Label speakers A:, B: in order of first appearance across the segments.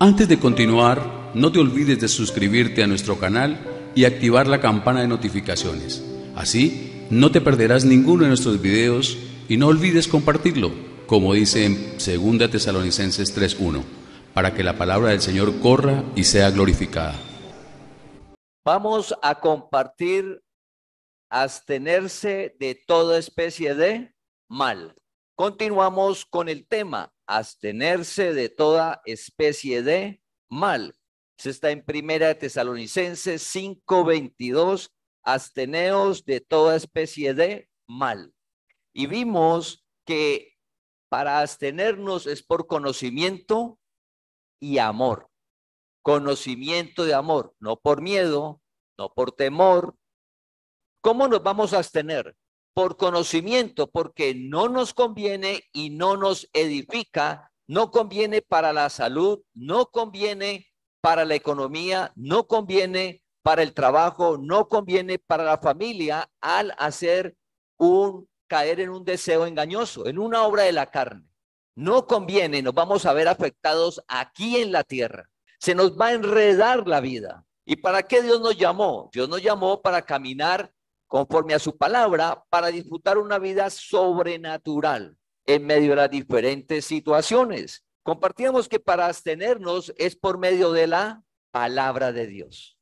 A: Antes de continuar, no te olvides de suscribirte a nuestro canal y activar la campana de notificaciones. Así, no te perderás ninguno de nuestros videos y no olvides compartirlo, como dice en 2 Tesalonicenses 3:1, para que la palabra del Señor corra y sea glorificada.
B: Vamos a compartir abstenerse de toda especie de mal. Continuamos con el tema, abstenerse de toda especie de mal. Se está en 1 Tesalonicenses 5:22, absteneos de toda especie de mal. Y vimos que para abstenernos es por conocimiento y amor. Conocimiento de amor, no por miedo, no por temor. ¿Cómo nos vamos a abstener? Por conocimiento, porque no nos conviene y no nos edifica, no conviene para la salud, no conviene para la economía, no conviene para el trabajo, no conviene para la familia al caer en un deseo engañoso, en una obra de la carne. No conviene, nos vamos a ver afectados aquí en la tierra. Se nos va a enredar la vida. ¿Y para qué Dios nos llamó? Dios nos llamó para caminar conforme a su palabra, para disfrutar una vida sobrenatural en medio de las diferentes situaciones. Compartíamos que para abstenernos es por medio de la palabra de Dios.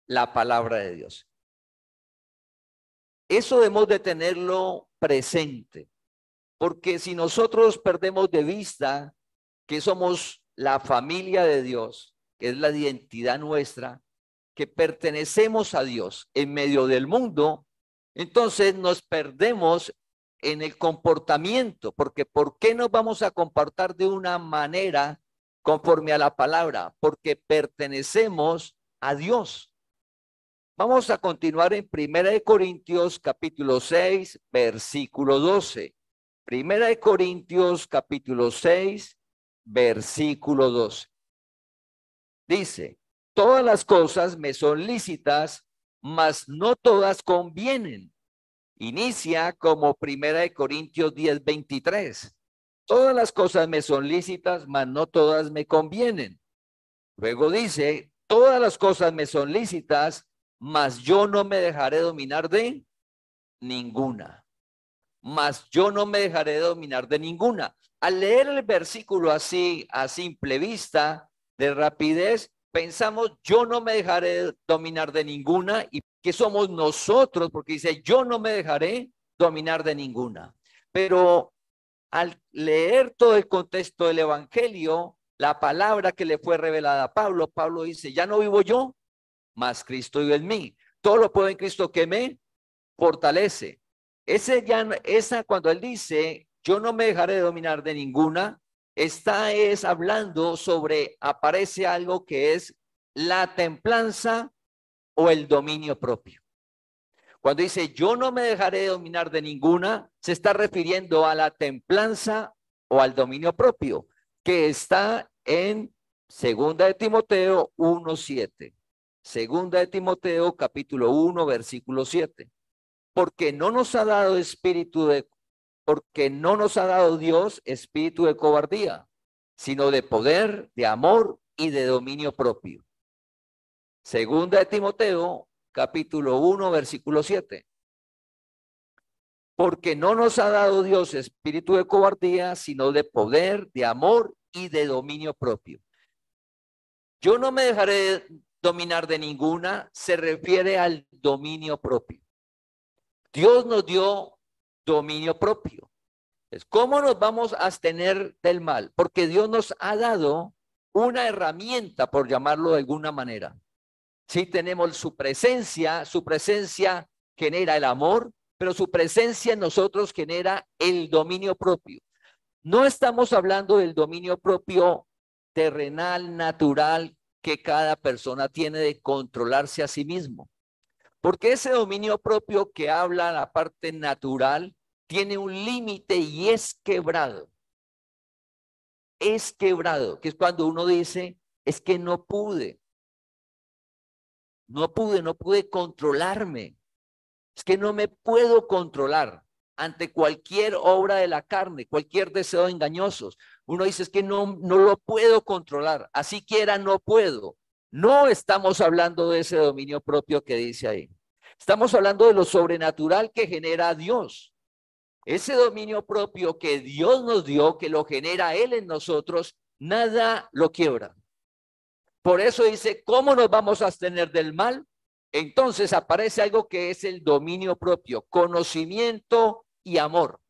B: La palabra de Dios. Eso debemos de tenerlo presente, porque si nosotros perdemos de vista que somos la familia de Dios, que es la identidad nuestra, que pertenecemos a Dios en medio del mundo, entonces nos perdemos en el comportamiento, porque ¿por qué nos vamos a comportar de una manera conforme a la palabra? Porque pertenecemos a Dios. Vamos a continuar en 1 Corintios capítulo 6, versículo 12. 1 Corintios capítulo 6, versículo 12. Dice, todas las cosas me son lícitas, mas no todas convienen. Inicia como 1 Corintios 10, 23. Todas las cosas me son lícitas, mas no todas me convienen. Luego dice, todas las cosas me son lícitas, mas yo no me dejaré dominar de ninguna. Mas yo no me dejaré dominar de ninguna. Al leer el versículo así, a simple vista, de rapidez, pensamos, yo no me dejaré dominar de ninguna. ¿Y qué somos nosotros? Porque dice, yo no me dejaré dominar de ninguna. Pero al leer todo el contexto del evangelio, la palabra que le fue revelada a Pablo, Pablo dice, ya no vivo yo, mas Cristo vive en mí. Todo lo puedo en Cristo que me fortalece. Esa cuando él dice, yo no me dejaré de dominar de ninguna, es hablando sobre, aparece algo que es la templanza o el dominio propio. Cuando dice, yo no me dejaré de dominar de ninguna, se está refiriendo a la templanza o al dominio propio, que está en 2 Timoteo 1:7. 2 Timoteo capítulo 1, versículo 7. Porque no nos ha dado porque no nos ha dado Dios espíritu de cobardía, sino de poder, de amor y de dominio propio. 2 Timoteo, capítulo 1, versículo 7. Porque no nos ha dado Dios espíritu de cobardía, sino de poder, de amor y de dominio propio. Yo no me dejaré dominar de ninguna, se refiere al dominio propio. Dios nos dio dominio propio. ¿Cómo nos vamos a abstener del mal? Porque Dios nos ha dado una herramienta, por llamarlo de alguna manera. Sí, tenemos su presencia genera el amor, pero su presencia en nosotros genera el dominio propio. No estamos hablando del dominio propio terrenal, natural, que cada persona tiene de controlarse a sí mismo. Porque ese dominio propio que habla la parte natural tiene un límite y es quebrado. Es quebrado, que es cuando uno dice, es que no pude controlarme. Es que no me puedo controlar. ante cualquier obra de la carne, cualquier deseo engañoso. Uno dice, es que no lo puedo controlar, así quiera no puedo. No estamos hablando de ese dominio propio que dice ahí. Estamos hablando de lo sobrenatural que genera Dios. Ese dominio propio que Dios nos dio, que lo genera Él en nosotros, nada lo quiebra. Por eso dice, ¿cómo nos vamos a abstener del mal? Entonces aparece algo que es el dominio propio, conocimiento y amor.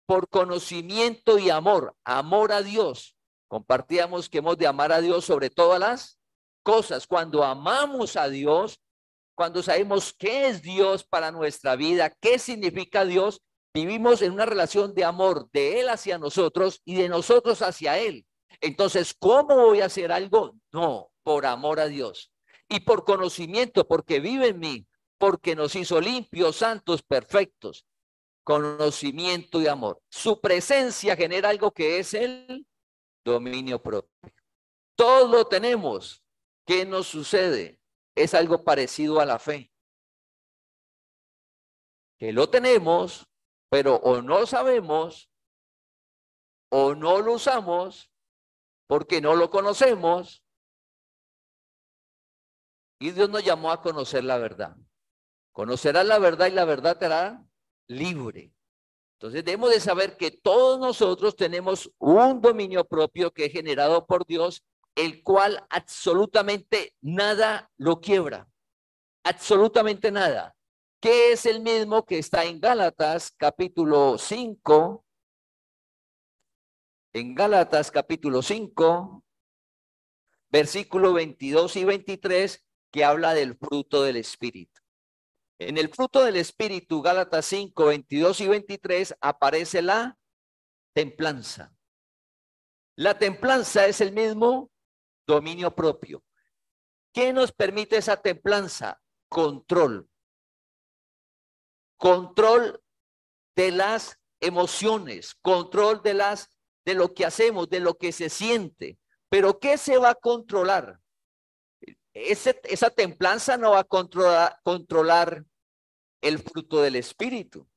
B: Por conocimiento y amor, amor a Dios. Compartíamos que hemos de amar a Dios sobre todas las cosas. Cuando amamos a Dios, cuando sabemos qué es Dios para nuestra vida, qué significa Dios, vivimos en una relación de amor de Él hacia nosotros y de nosotros hacia Él. Entonces, ¿cómo voy a hacer algo? No, por amor a Dios. Y por conocimiento, porque vive en mí, porque nos hizo limpios, santos, perfectos. Conocimiento y amor. Su presencia genera algo que es el dominio propio. Todos lo tenemos. ¿Qué nos sucede? Es algo parecido a la fe. Que lo tenemos, pero o no sabemos, o no lo usamos, porque no lo conocemos. Y Dios nos llamó a conocer la verdad. Conocerás la verdad y la verdad te hará libre. Entonces debemos de saber que todos nosotros tenemos un dominio propio que es generado por Dios, el cual absolutamente nada lo quiebra. Absolutamente nada. Que es el mismo que está en Gálatas capítulo 5. En Gálatas capítulo 5, versículo 22 y 23, que habla del fruto del Espíritu. En el fruto del Espíritu, Gálatas 5, 22 y 23, aparece la templanza. La templanza es el mismo dominio propio. ¿Qué nos permite esa templanza? Control. Control de las emociones, control de lo que hacemos, de lo que se siente. Pero ¿qué se va a controlar? Esa templanza no va a controlar el fruto del Espíritu.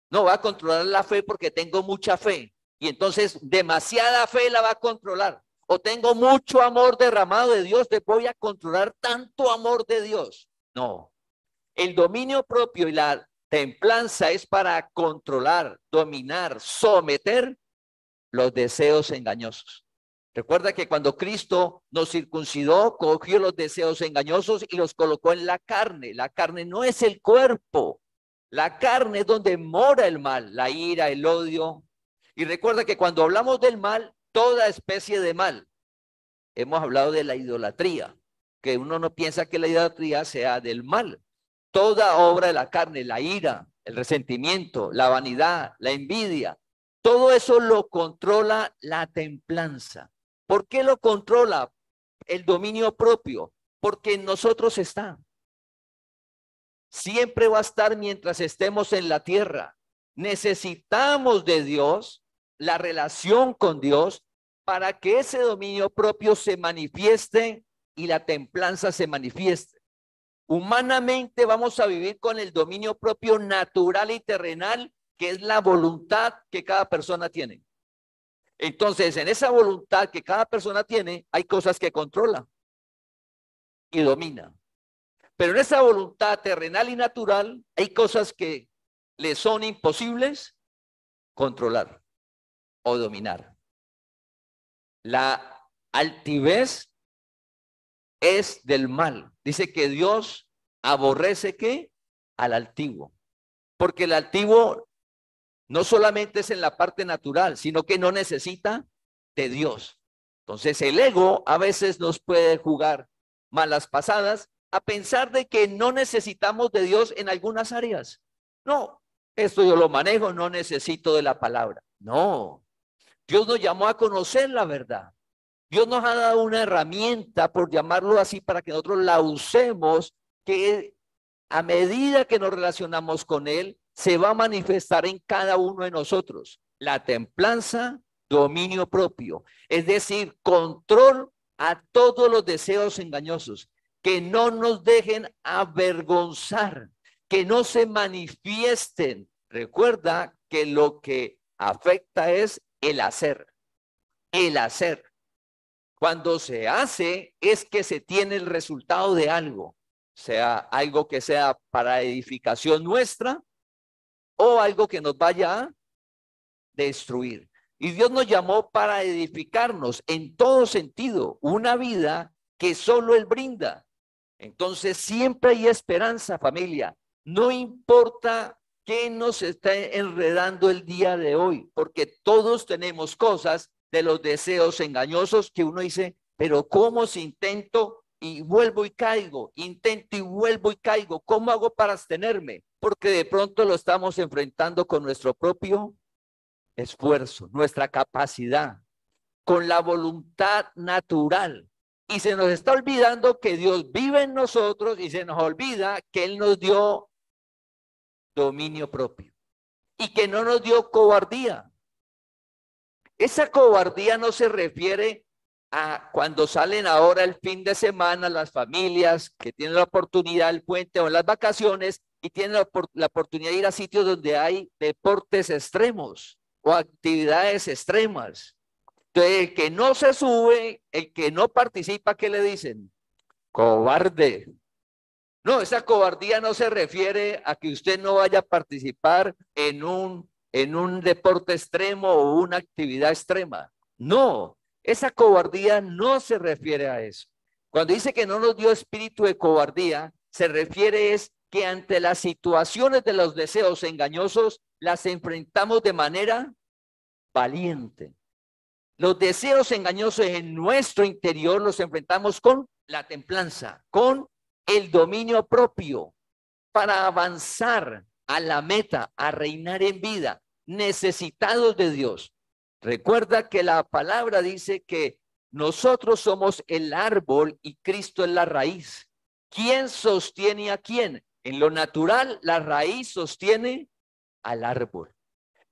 B: No va a controlar la fe porque tengo mucha fe. Y entonces demasiada fe la va a controlar. O tengo mucho amor derramado de Dios, te voy a controlar tanto amor de Dios. No. El dominio propio y la templanza es para controlar, dominar, someter los deseos engañosos. Recuerda que cuando Cristo nos circuncidó, cogió los deseos engañosos y los colocó en la carne. La carne no es el cuerpo. La carne es donde mora el mal, la ira, el odio. Y recuerda que cuando hablamos del mal, toda especie de mal. Hemos hablado de la idolatría, que uno no piensa que la idolatría sea del mal. Toda obra de la carne, la ira, el resentimiento, la vanidad, la envidia, todo eso lo controla la templanza. ¿Por qué lo controla? El dominio propio, porque en nosotros está. Siempre va a estar mientras estemos en la tierra. Necesitamos de Dios, la relación con Dios, para que ese dominio propio se manifieste y la templanza se manifieste. Humanamente vamos a vivir con el dominio propio natural y terrenal, que es la voluntad que cada persona tiene. Entonces, en esa voluntad que cada persona tiene, hay cosas que controla y domina. Pero en esa voluntad terrenal y natural, hay cosas que le son imposibles controlar o dominar. La altivez es del mal. Dice que Dios aborrece ¿qué? Al altivo. Porque el altivo no solamente es en la parte natural, sino que no necesita de Dios. Entonces el ego a veces nos puede jugar malas pasadas a pensar de que no necesitamos de Dios en algunas áreas. No, esto yo lo manejo, no necesito de la palabra. No, Dios nos llamó a conocer la verdad. Dios nos ha dado una herramienta, por llamarlo así, para que nosotros la usemos, que a medida que nos relacionamos con Él, se va a manifestar en cada uno de nosotros. La templanza, dominio propio, es decir, control a todos los deseos engañosos, que no nos dejen avergonzar, que no se manifiesten, Recuerda que lo que afecta es el hacer. El hacer. Cuando se hace es que se tiene el resultado de algo, sea algo que sea para edificación nuestra o algo que nos vaya a destruir. Y Dios nos llamó para edificarnos en todo sentido, una vida que solo Él brinda. Entonces siempre hay esperanza, familia. No importa qué nos está enredando el día de hoy, porque todos tenemos cosas de los deseos engañosos que uno dice, pero ¿cómo si intento y vuelvo y caigo? Intento y vuelvo y caigo. ¿Cómo hago para abstenerme? Porque de pronto lo estamos enfrentando con nuestro propio esfuerzo, nuestra capacidad, con la voluntad natural. Y se nos está olvidando que Dios vive en nosotros y se nos olvida que Él nos dio dominio propio y que no nos dio cobardía. Esa cobardía no se refiere a cuando salen ahora el fin de semana las familias que tienen la oportunidad, el puente o las vacaciones y tienen la oportunidad de ir a sitios donde hay deportes extremos o actividades extremas. Entonces, el que no se sube, el que no participa, ¿qué le dicen? Cobarde. No, esa cobardía no se refiere a que usted no vaya a participar en un deporte extremo o una actividad extrema. No, esa cobardía no se refiere a eso. Cuando dice que no nos dio espíritu de cobardía, se refiere es que ante las situaciones de los deseos engañosos, las enfrentamos de manera valiente. Los deseos engañosos en nuestro interior los enfrentamos con la templanza, con el dominio propio, para avanzar a la meta, a reinar en vida, necesitados de Dios. Recuerda que la palabra dice que nosotros somos el árbol y Cristo es la raíz. ¿Quién sostiene a quién? En lo natural, la raíz sostiene al árbol.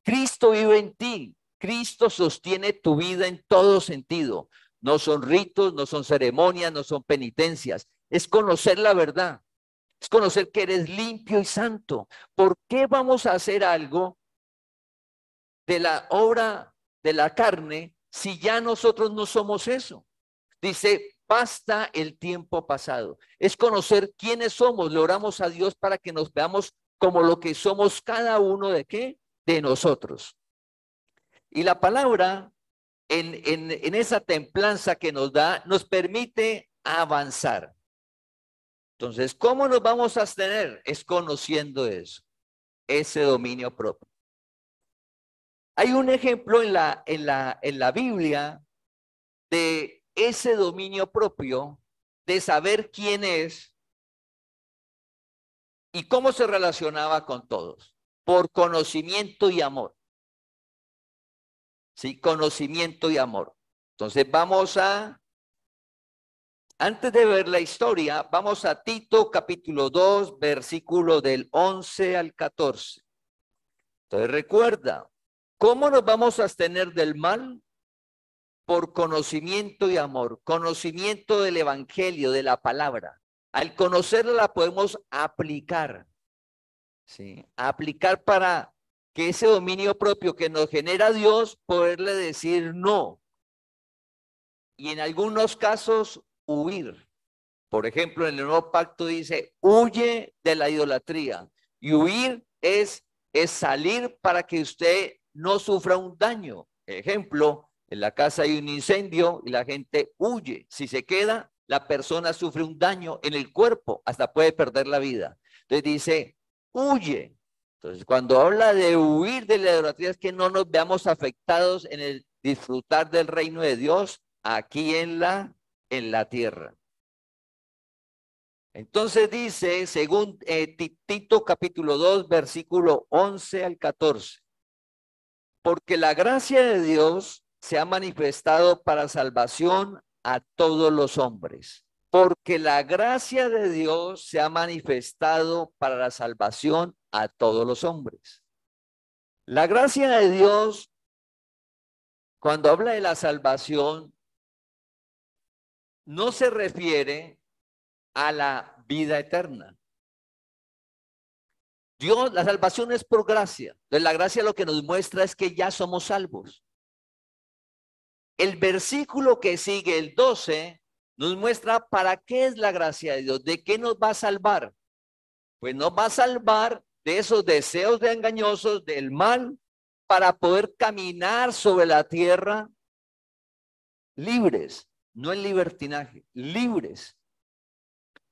B: Cristo vive en ti. Cristo sostiene tu vida en todo sentido. No son ritos, no son ceremonias, no son penitencias. Es conocer la verdad. Es conocer que eres limpio y santo. ¿Por qué vamos a hacer algo de la obra de la carne si ya nosotros no somos eso? Dice, basta el tiempo pasado. Es conocer quiénes somos. Le oramos a Dios para que nos veamos como lo que somos cada uno de qué? De nosotros. Y la palabra en esa templanza que nos da, nos permite avanzar. Entonces, ¿cómo nos vamos a abstener? Es conociendo eso, ese dominio propio. Hay un ejemplo en la Biblia de ese dominio propio, de saber quién es y cómo se relacionaba con todos, por conocimiento y amor. Sí, conocimiento y amor. Entonces antes de ver la historia, vamos a Tito capítulo 2, versículo del 11 al 14. Entonces recuerda, ¿cómo nos vamos a abstener del mal? Por conocimiento y amor, conocimiento del evangelio, de la palabra. Al conocerla la podemos aplicar, ¿sí? Aplicar para que ese dominio propio que nos genera Dios, poderle decir no. Y en algunos casos, huir. Por ejemplo, en el nuevo pacto dice, huye de la idolatría. Y huir es salir para que usted no sufra un daño. Ejemplo, en la casa hay un incendio y la gente huye. Si se queda, la persona sufre un daño en el cuerpo, hasta puede perder la vida. Entonces dice, huye. Entonces, cuando habla de huir de la idolatría, es que no nos veamos afectados en el disfrutar del reino de Dios aquí en la tierra. Entonces dice, según Tito capítulo 2, versículo 11 al 14, porque la gracia de Dios se ha manifestado para salvación a todos los hombres. Porque la gracia de Dios se ha manifestado para la salvación a todos los hombres. La gracia de Dios, cuando habla de la salvación, no se refiere a la vida eterna. Dios, la salvación es por gracia. Entonces, la gracia lo que nos muestra es que ya somos salvos. El versículo que sigue, el 12, nos muestra para qué es la gracia de Dios, de qué nos va a salvar. Pues nos va a salvar de esos deseos de engañosos, del mal, para poder caminar sobre la tierra libres, no en libertinaje, libres.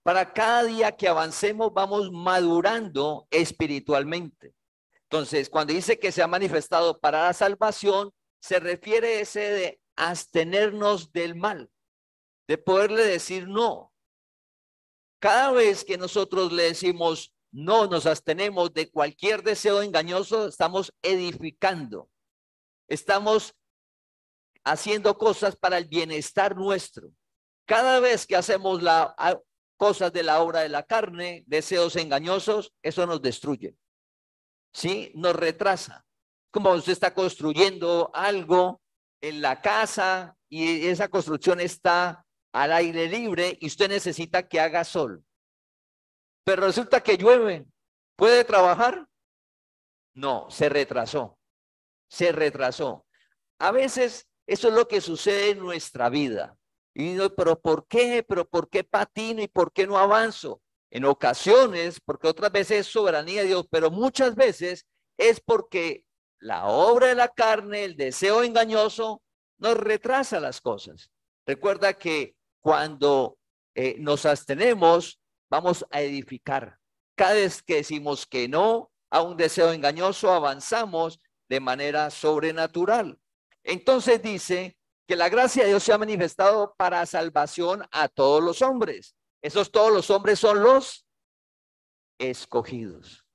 B: Para cada día que avancemos vamos madurando espiritualmente. Entonces, cuando dice que se ha manifestado para la salvación, se refiere a ese de abstenernos del mal, de poderle decir no. Cada vez que nosotros le decimos no, nos abstenemos de cualquier deseo engañoso, estamos edificando, estamos haciendo cosas para el bienestar nuestro. Cada vez que hacemos cosas de la obra de la carne, deseos engañosos, eso nos destruye. ¿Sí? Nos retrasa. Como usted está construyendo algo en la casa y esa construcción está al aire libre y usted necesita que haga sol. Pero resulta que llueve. ¿Puede trabajar? No, se retrasó. Se retrasó. A veces eso es lo que sucede en nuestra vida. Y no, pero ¿por qué? ¿Pero por qué patino y por qué no avanzo? En ocasiones, porque otras veces es soberanía de Dios, pero muchas veces es porque la obra de la carne, el deseo engañoso, nos retrasa las cosas. Recuerda que cuando nos abstenemos, vamos a edificar. Cada vez que decimos que no a un deseo engañoso, avanzamos de manera sobrenatural. Entonces dice que la gracia de Dios se ha manifestado para salvación a todos los hombres. Esos todos los hombres son los escogidos.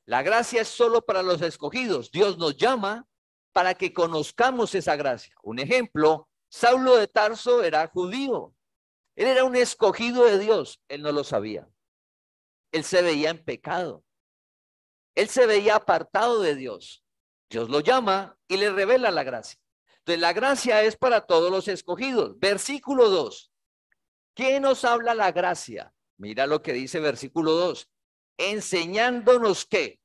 B: La gracia es solo para los escogidos. Dios nos llama para que conozcamos esa gracia. Un ejemplo, Saulo de Tarso era judío. Él era un escogido de Dios. Él no lo sabía. Él se veía en pecado. Él se veía apartado de Dios. Dios lo llama y le revela la gracia. Entonces, la gracia es para todos los escogidos. Versículo 2. ¿Qué nos habla la gracia? Mira lo que dice versículo 2. Enseñándonos qué.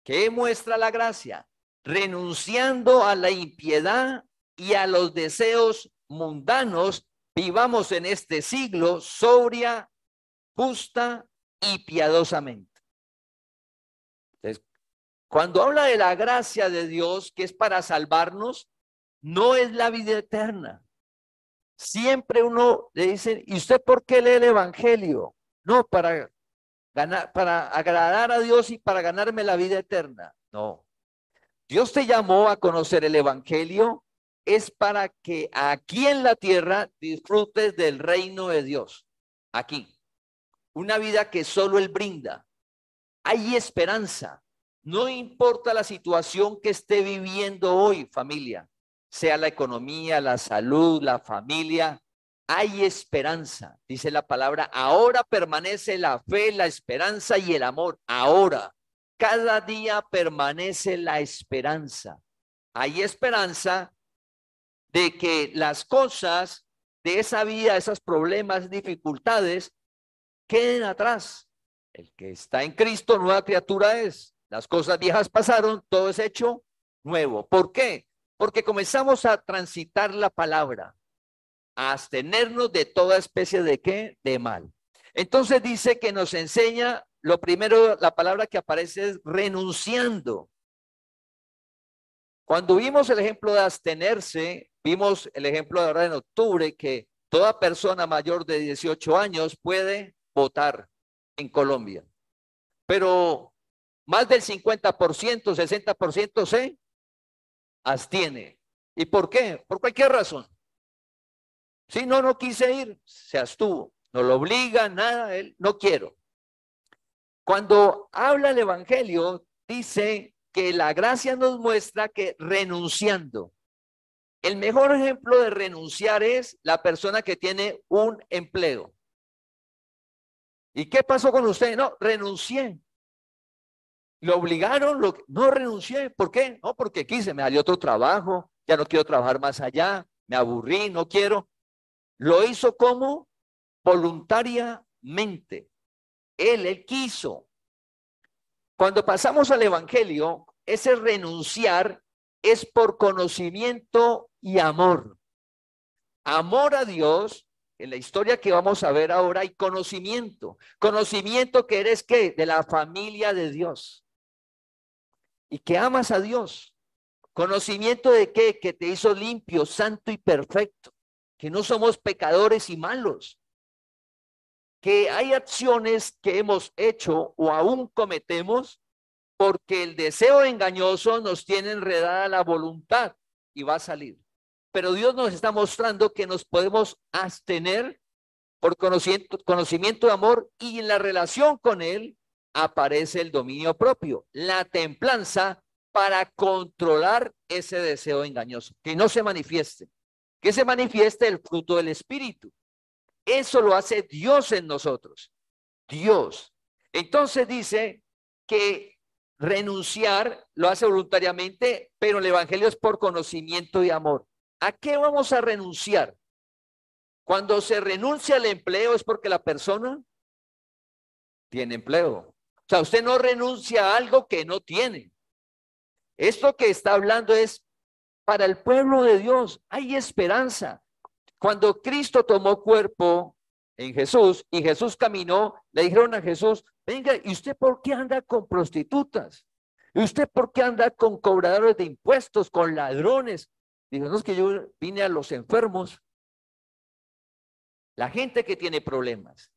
B: ¿Qué muestra la gracia? Renunciando a la impiedad y a los deseos mundanos, vivamos en este siglo sobria, justa y piadosamente. Entonces, cuando habla de la gracia de Dios, que es para salvarnos, no es la vida eterna. Siempre uno le dice, ¿y usted por qué lee el Evangelio? No, para ganar, para agradar a Dios y para ganarme la vida eterna. No. Dios te llamó a conocer el Evangelio, es para que aquí en la tierra disfrutes del reino de Dios. Aquí. Una vida que solo Él brinda. Hay esperanza. No importa la situación que esté viviendo hoy, familia, sea la economía, la salud, la familia, hay esperanza. Dice la palabra, ahora permanece la fe, la esperanza y el amor. Ahora, cada día permanece la esperanza. Hay esperanza de que las cosas de esa vida, esos problemas, dificultades, queden atrás. El que está en Cristo, nueva criatura es. Las cosas viejas pasaron, todo es hecho nuevo. ¿Por qué? Porque comenzamos a transitar la palabra, a abstenernos de toda especie de ¿qué? De mal. Entonces dice que nos enseña, lo primero, la palabra que aparece es renunciando. Cuando vimos el ejemplo de abstenerse, vimos el ejemplo de ahora en octubre, que toda persona mayor de 18 años puede votar en Colombia. Pero más del 50%, 60% se abstiene. ¿Y por qué? Por cualquier razón. Si no quise ir, se abstuvo. No lo obliga, nada, él no quiero. Cuando habla el Evangelio, dice que la gracia nos muestra que renunciando. El mejor ejemplo de renunciar es la persona que tiene un empleo. ¿Y qué pasó con usted? No, renuncié. ¿Lo obligaron? No renuncié. ¿Por qué? No, porque quise, me salió otro trabajo, ya no quiero trabajar más allá, me aburrí, no quiero. Lo hizo como voluntariamente. Él quiso. Cuando pasamos al evangelio, ese renunciar es por conocimiento y amor. Amor a Dios, en la historia que vamos a ver ahora, hay conocimiento. Conocimiento que eres, ¿qué? De la familia de Dios. Y que amas a Dios. Conocimiento de qué? Que te hizo limpio, santo y perfecto. Que no somos pecadores y malos. Que hay acciones que hemos hecho o aún cometemos porque el deseo engañoso nos tiene enredada la voluntad y va a salir. Pero Dios nos está mostrando que nos podemos abstener por conocimiento de amor, y en la relación con Él aparece el dominio propio, la templanza para controlar ese deseo engañoso, que no se manifieste, que se manifieste el fruto del Espíritu. Eso lo hace Dios en nosotros, Dios. Entonces dice que renunciar lo hace voluntariamente, pero el evangelio es por conocimiento y amor. ¿A qué vamos a renunciar? Cuando se renuncia al empleo es porque la persona tiene empleo. O sea, usted no renuncia a algo que no tiene. Esto que está hablando es para el pueblo de Dios. Hay esperanza. Cuando Cristo tomó cuerpo en Jesús y Jesús caminó, le dijeron a Jesús, venga, ¿y usted por qué anda con prostitutas? ¿Y usted por qué anda con cobradores de impuestos, con ladrones? Dijo, no, es que yo vine a los enfermos, la gente que tiene problemas.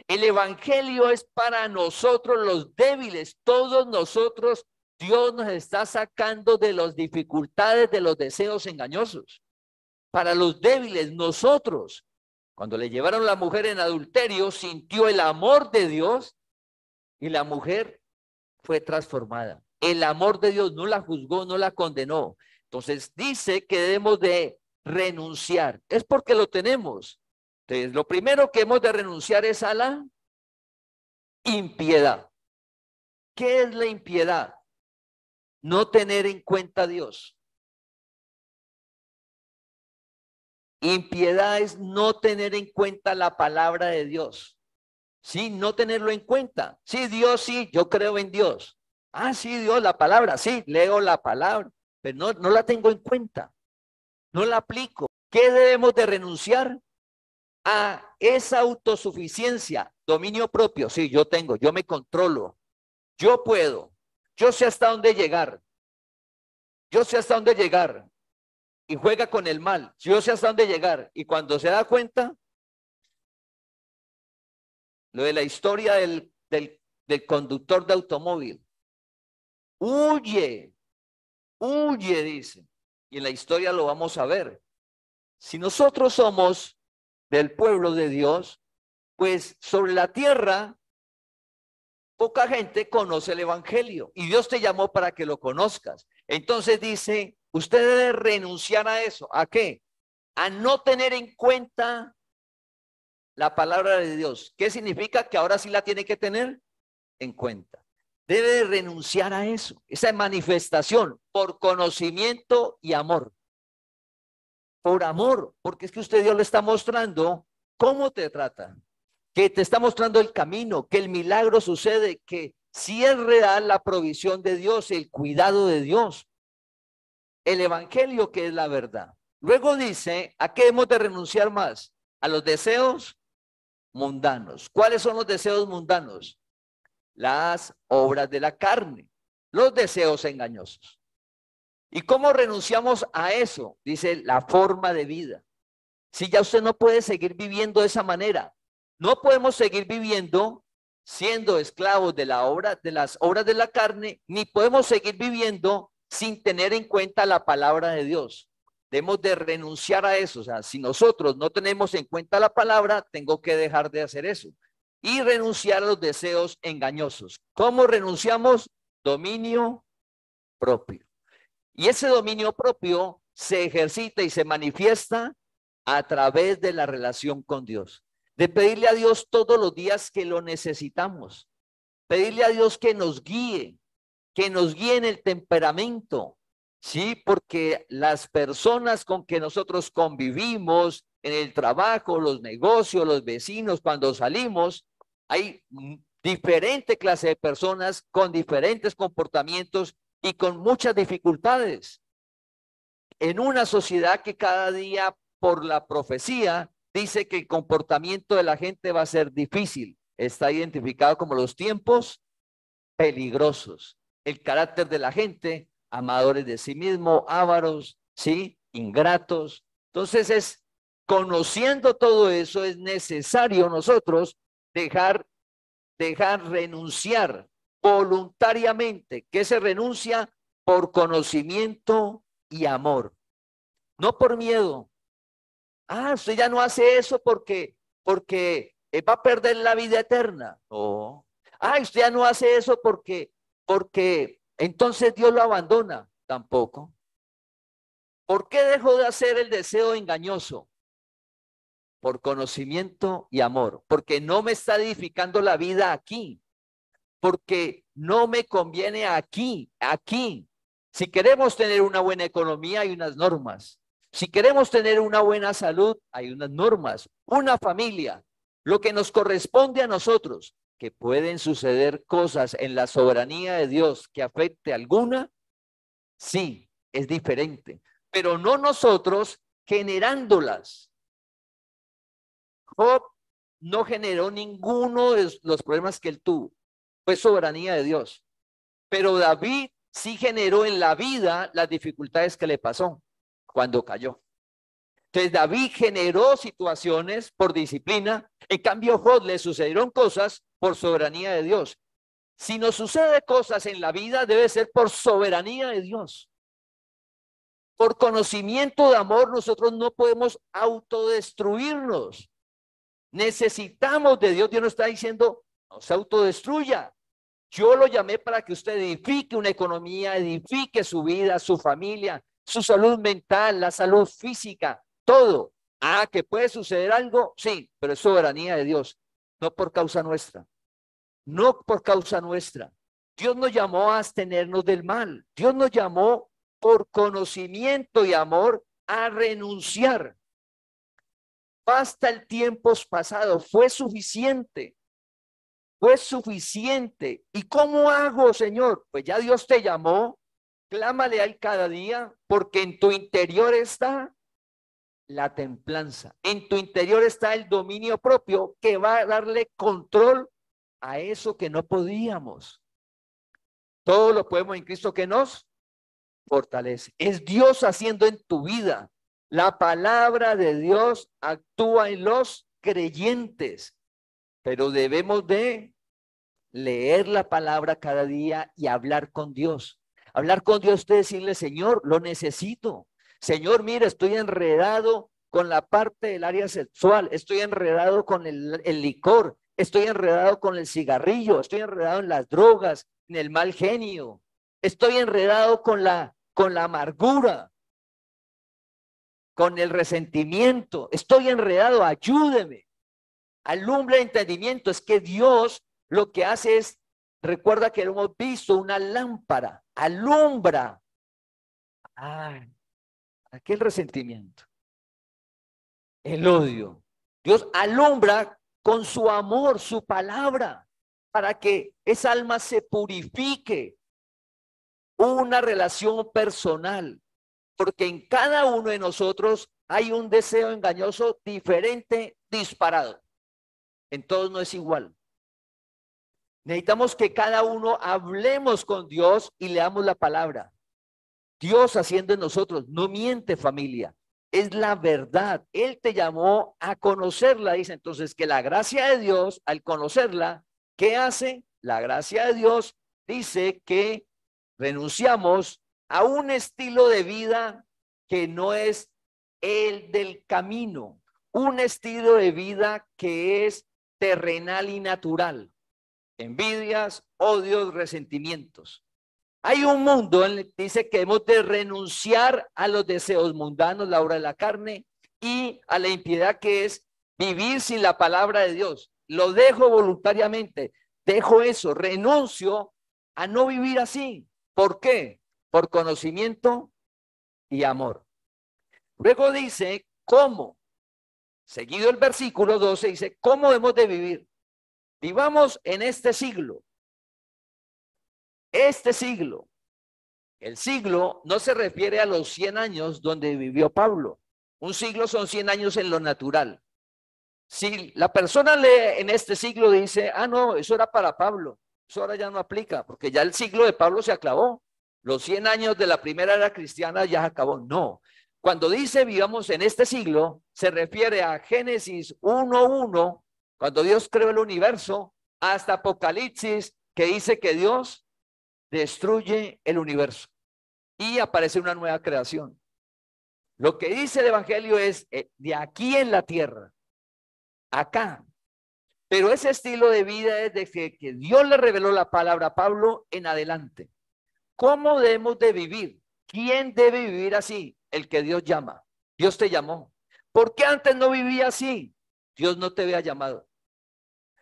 B: El evangelio es para nosotros los débiles, todos nosotros. Dios nos está sacando de las dificultades de los deseos engañosos. Para los débiles, nosotros, cuando le llevaron a la mujer en adulterio, sintió el amor de Dios y la mujer fue transformada. El amor de Dios no la juzgó, no la condenó. Entonces dice que debemos de renunciar. Es porque lo tenemos. Entonces, lo primero que hemos de renunciar es a la impiedad. ¿Qué es la impiedad? No tener en cuenta a Dios. Impiedad es no tener en cuenta la palabra de Dios. Sí, no tenerlo en cuenta. Sí, Dios, sí, yo creo en Dios. Ah, sí, Dios, la palabra, sí, leo la palabra, pero no la tengo en cuenta. No la aplico. ¿Qué debemos de renunciar? A esa autosuficiencia, dominio propio. Sí, yo tengo, yo me controlo, yo puedo, yo sé hasta dónde llegar, yo sé hasta dónde llegar, y juega con el mal, yo sé hasta dónde llegar, y cuando se da cuenta, lo de la historia del conductor de automóvil, huye, dice, y en la historia lo vamos a ver. Si nosotros somos del pueblo de Dios, pues sobre la tierra poca gente conoce el evangelio y Dios te llamó para que lo conozcas. Entonces dice, usted debe renunciar a eso. ¿A qué? A no tener en cuenta la palabra de Dios. ¿Qué significa? Que ahora sí la tiene que tener en cuenta. Debe de renunciar a eso, esa manifestación por conocimiento y amor. Por amor, porque es que usted Dios le está mostrando cómo te trata, que te está mostrando el camino, que el milagro sucede, que si es real la provisión de Dios, el cuidado de Dios, el evangelio que es la verdad. Luego dice, ¿a qué hemos de renunciar más? A los deseos mundanos. ¿Cuáles son los deseos mundanos? Las obras de la carne, los deseos engañosos. ¿Y cómo renunciamos a eso? Dice, la forma de vida. Si ya usted no puede seguir viviendo de esa manera, no podemos seguir viviendo siendo esclavos de las obras de la carne, ni podemos seguir viviendo sin tener en cuenta la palabra de Dios. Debemos de renunciar a eso. O sea, si nosotros no tenemos en cuenta la palabra, tengo que dejar de hacer eso y renunciar a los deseos engañosos. ¿Cómo renunciamos? Dominio propio. Y ese dominio propio se ejercita y se manifiesta a través de la relación con Dios, de pedirle a Dios todos los días que lo necesitamos, pedirle a Dios que nos guíe en el temperamento, ¿sí? Porque las personas con que nosotros convivimos en el trabajo, los negocios, los vecinos, cuando salimos, hay diferente clase de personas con diferentes comportamientos y con muchas dificultades. En una sociedad que cada día, por la profecía, dice que el comportamiento de la gente va a ser difícil. Está identificado como los tiempos peligrosos. El carácter de la gente, amadores de sí mismo, ávaros, ¿sí? Ingratos. Entonces conociendo todo eso, es necesario nosotros dejar renunciar voluntariamente. ¿Qué se renuncia? Por conocimiento y amor, no por miedo. Ah, usted ya no hace eso porque va a perder la vida eterna. No. Ah, usted ya no hace eso porque entonces Dios lo abandona. Tampoco. ¿Por qué dejó de hacer el deseo engañoso? Por conocimiento y amor, porque no me está edificando la vida aquí, porque no me conviene aquí. Si queremos tener una buena economía, hay unas normas. Si queremos tener una buena salud, hay unas normas. Una familia, lo que nos corresponde a nosotros, que pueden suceder cosas en la soberanía de Dios que afecte a alguna, sí, es diferente, pero no nosotros generándolas. Job no generó ninguno de los problemas que él tuvo. Fue soberanía de Dios. Pero David sí generó en la vida las dificultades que le pasó cuando cayó. Entonces David generó situaciones por disciplina. En cambio, Job le sucedieron cosas por soberanía de Dios. Si nos sucede cosas en la vida, debe ser por soberanía de Dios. Por conocimiento de amor, nosotros no podemos autodestruirnos. Necesitamos de Dios. Dios nos está diciendo, no se autodestruya. Yo lo llamé para que usted edifique una economía, edifique su vida, su familia, su salud mental, la salud física, todo. Ah, que puede suceder algo, sí, pero es soberanía de Dios, no por causa nuestra. No por causa nuestra. Dios nos llamó a abstenernos del mal. Dios nos llamó por conocimiento y amor a renunciar. Basta el tiempo pasado, fue suficiente. Fue suficiente. ¿Y cómo hago, Señor? Pues ya Dios te llamó, clámale a Él cada día, porque en tu interior está la templanza. En tu interior está el dominio propio que va a darle control a eso que no podíamos. Todo lo podemos en Cristo que nos fortalece. Es Dios haciendo en tu vida. La palabra de Dios actúa en los creyentes, pero debemos de leer la palabra cada día y hablar con Dios. Hablar con Dios, usted decirle, Señor, lo necesito. Señor, mira, estoy enredado con la parte del área sexual, estoy enredado con el licor, estoy enredado con el cigarrillo, estoy enredado en las drogas, en el mal genio, estoy enredado con la amargura, con el resentimiento, estoy enredado, ayúdeme. Alumbre el entendimiento. Es que Dios lo que hace es, recuerda que hemos visto una lámpara, alumbra. Aquel resentimiento, el odio. Dios alumbra con su amor, su palabra, para que esa alma se purifique. Una relación personal, porque en cada uno de nosotros hay un deseo engañoso diferente, disparado. En todos no es igual. Necesitamos que cada uno hablemos con Dios y leamos la palabra. Dios haciendo en nosotros, no miente, familia, es la verdad. Él te llamó a conocerla, dice entonces que la gracia de Dios, al conocerla, ¿qué hace? La gracia de Dios dice que renunciamos a un estilo de vida que no es el del camino, un estilo de vida que es terrenal y natural. Envidias, odios, resentimientos. Hay un mundo en el que dice que hemos de renunciar a los deseos mundanos, la obra de la carne, y a la impiedad que es vivir sin la palabra de Dios. Lo dejo voluntariamente, dejo eso, renuncio a no vivir así. ¿Por qué? Por conocimiento y amor. Luego dice, ¿cómo? Seguido el versículo 12 dice, ¿cómo hemos de vivir? Vivamos en este siglo. Este siglo. El siglo no se refiere a los 100 años donde vivió Pablo. Un siglo son 100 años en lo natural. Si la persona lee en este siglo, dice, ah, no, eso era para Pablo. Eso ahora ya no aplica, porque ya el siglo de Pablo se acabó. Los 100 años de la primera era cristiana ya se acabó. No. Cuando dice vivamos en este siglo, se refiere a Génesis 1:1, cuando Dios creó el universo, hasta Apocalipsis, que dice que Dios destruye el universo y aparece una nueva creación. Lo que dice el Evangelio es de aquí en la tierra, acá. Pero ese estilo de vida es de que Dios le reveló la palabra a Pablo en adelante. ¿Cómo debemos de vivir? ¿Quién debe vivir así? El que Dios llama. Dios te llamó. ¿Por qué antes no vivía así? Dios no te había llamado.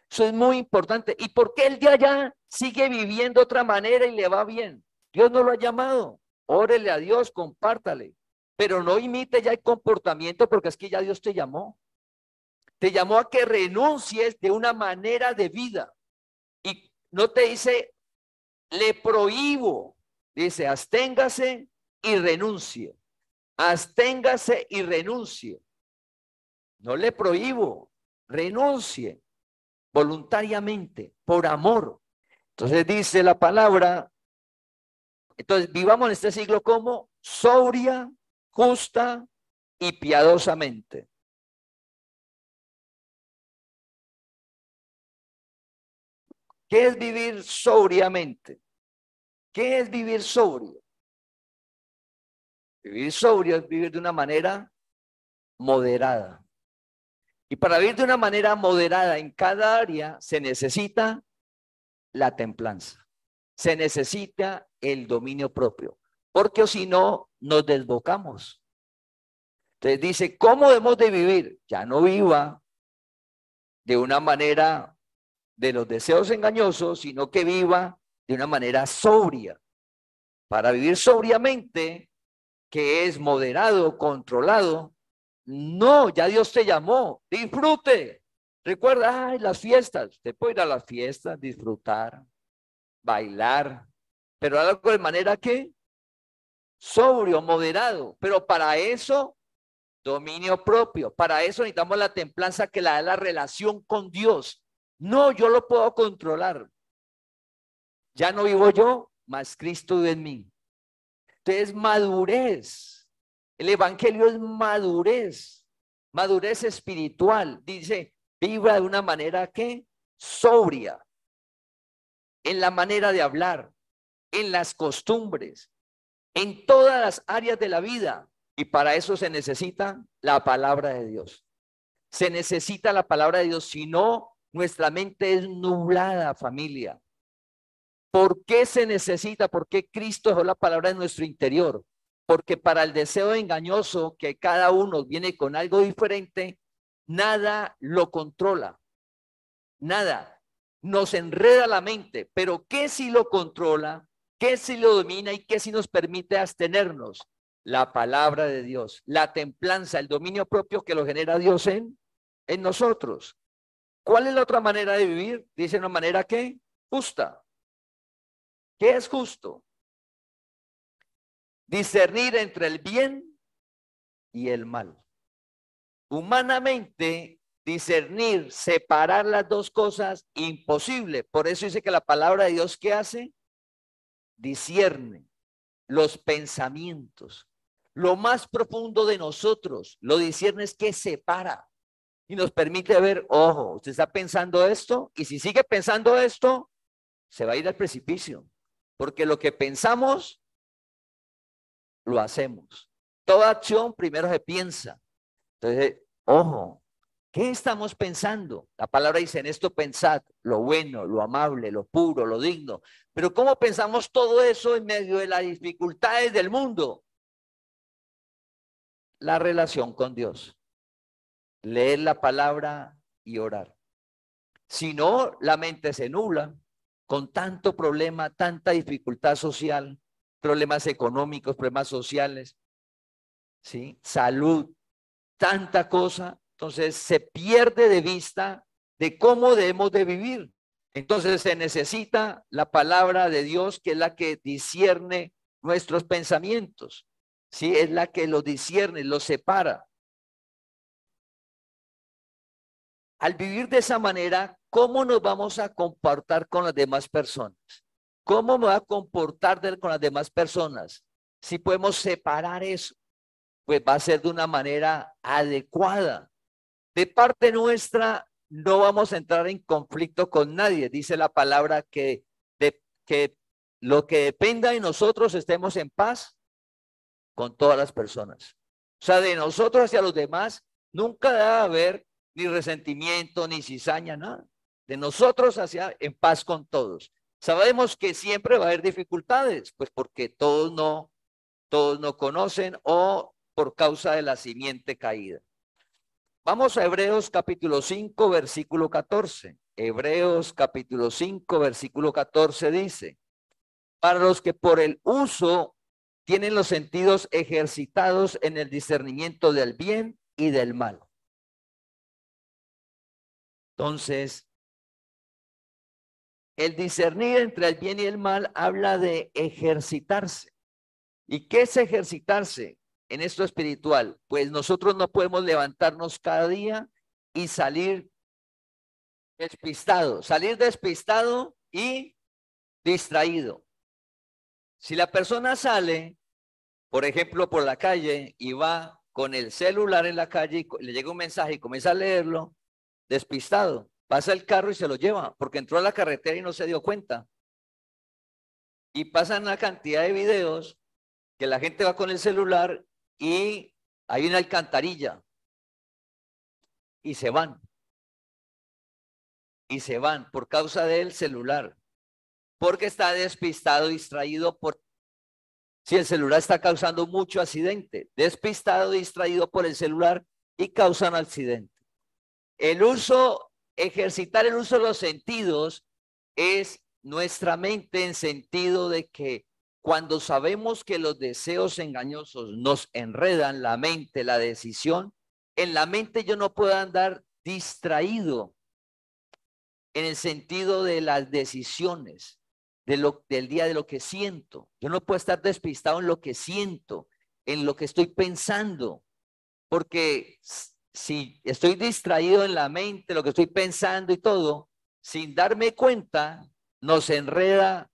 B: Eso es muy importante. ¿Y por qué el de allá sigue viviendo de otra manera y le va bien? Dios no lo ha llamado. Órele a Dios, compártale. Pero no imite ya el comportamiento porque es que ya Dios te llamó. Te llamó a que renuncies de una manera de vida. Y no te dice, le prohíbo. Dice, absténgase y renuncie. Absténgase y renuncie. No le prohíbo, renuncie voluntariamente, por amor. Entonces dice la palabra, entonces vivamos en este siglo como sobria, justa y piadosamente. ¿Qué es vivir sobriamente? ¿Qué es vivir sobrio? Vivir sobrio es vivir de una manera moderada. Y para vivir de una manera moderada en cada área se necesita la templanza. Se necesita el dominio propio. Porque si no, nos desbocamos. Entonces dice, ¿cómo debemos de vivir? Ya no viva de una manera de los deseos engañosos, sino que viva de una manera sobria. Para vivir sobriamente, que es moderado, controlado, no, ya Dios te llamó, disfrute. Recuerda, ay, las fiestas, usted puede ir a las fiestas, disfrutar, bailar, pero algo de manera que sobrio, moderado, pero para eso, dominio propio, para eso necesitamos la templanza que la da la relación con Dios. No, yo lo puedo controlar. Ya no vivo yo, mas Cristo vive en mí. Entonces, madurez. El evangelio es madurez, madurez espiritual. Dice, viva de una manera que sobria, en la manera de hablar, en las costumbres, en todas las áreas de la vida. Y para eso se necesita la palabra de Dios. Se necesita la palabra de Dios, si no, nuestra mente es nublada, familia. ¿Por qué se necesita? ¿Por qué Cristo dejó la palabra en nuestro interior? Porque para el deseo engañoso, que cada uno viene con algo diferente, nada lo controla. Nada. Nos enreda la mente. Pero ¿qué si lo controla? ¿Qué si lo domina? ¿Y qué si nos permite abstenernos? La palabra de Dios, la templanza, el dominio propio que lo genera Dios en nosotros. ¿Cuál es la otra manera de vivir? Dice una manera que justa. ¿Qué es justo? Discernir entre el bien y el mal. Humanamente, discernir, separar las dos cosas, imposible. Por eso dice que la palabra de Dios, ¿qué hace? Discierne los pensamientos. Lo más profundo de nosotros, lo discierne es que separa y nos permite ver, ojo, usted está pensando esto y si sigue pensando esto, se va a ir al precipicio. Porque lo que pensamos, lo hacemos. Toda acción primero se piensa. Entonces, ojo, ¿qué estamos pensando? La palabra dice, en esto pensad, lo bueno, lo amable, lo puro, lo digno. Pero ¿cómo pensamos todo eso en medio de las dificultades del mundo? La relación con Dios. Leer la palabra y orar. Si no, la mente se nubla con tanto problema, tanta dificultad social, problemas económicos, problemas sociales, ¿sí? Salud, tanta cosa. Entonces se pierde de vista de cómo debemos de vivir. Entonces se necesita la palabra de Dios, que es la que discierne nuestros pensamientos, ¿sí? Es la que los discierne, los separa. Al vivir de esa manera, ¿cómo nos vamos a comportar con las demás personas? ¿Cómo me voy a comportar con las demás personas? Si podemos separar eso, pues va a ser de una manera adecuada. De parte nuestra, no vamos a entrar en conflicto con nadie. Dice la palabra que lo que dependa de nosotros estemos en paz con todas las personas. O sea, de nosotros hacia los demás, nunca debe haber ni resentimiento, ni cizaña, nada. De nosotros hacia en paz con todos. Sabemos que siempre va a haber dificultades, pues porque todos no conocen o por causa de la simiente caída. Vamos a Hebreos capítulo 5, versículo 14. Hebreos capítulo 5, versículo 14 dice: para los que por el uso tienen los sentidos ejercitados en el discernimiento del bien y del mal. Entonces, el discernir entre el bien y el mal habla de ejercitarse. ¿Y qué es ejercitarse en esto espiritual? Pues nosotros no podemos levantarnos cada día y salir despistado y distraído. Si la persona sale, por ejemplo, por la calle y va con el celular en la calle y le llega un mensaje y comienza a leerlo, despistado, pasa el carro y se lo lleva porque entró a la carretera y no se dio cuenta. Y pasan una cantidad de videos que la gente va con el celular y hay una alcantarilla y se van. Y se van por causa del celular, porque está despistado, distraído por... Si el celular está causando mucho accidente, despistado, distraído por el celular y causan accidente. Ejercitar el uso de los sentidos es nuestra mente, en sentido de que cuando sabemos que los deseos engañosos nos enredan la mente, la decisión, en la mente yo no puedo andar distraído en el sentido de las decisiones, del día, de lo que siento. Yo no puedo estar despistado en lo que siento, en lo que estoy pensando, porque si estoy distraído en la mente, lo que estoy pensando y todo, sin darme cuenta, nos enreda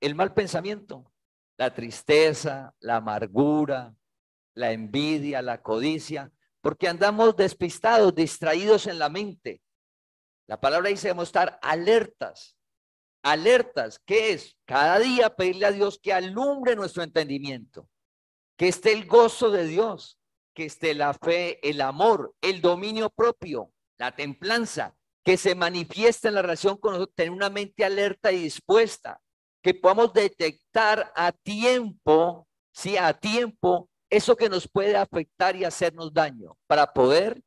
B: el mal pensamiento, la tristeza, la amargura, la envidia, la codicia, porque andamos despistados, distraídos en la mente. La palabra dice debemos estar alertas. Alertas, ¿qué es? Cada día pedirle a Dios que alumbre nuestro entendimiento, que esté el gozo de Dios, que esté la fe, el amor, el dominio propio, la templanza, que se manifieste en la relación con nosotros, tener una mente alerta y dispuesta, que podamos detectar a tiempo, sí, a tiempo, eso que nos puede afectar y hacernos daño, para poder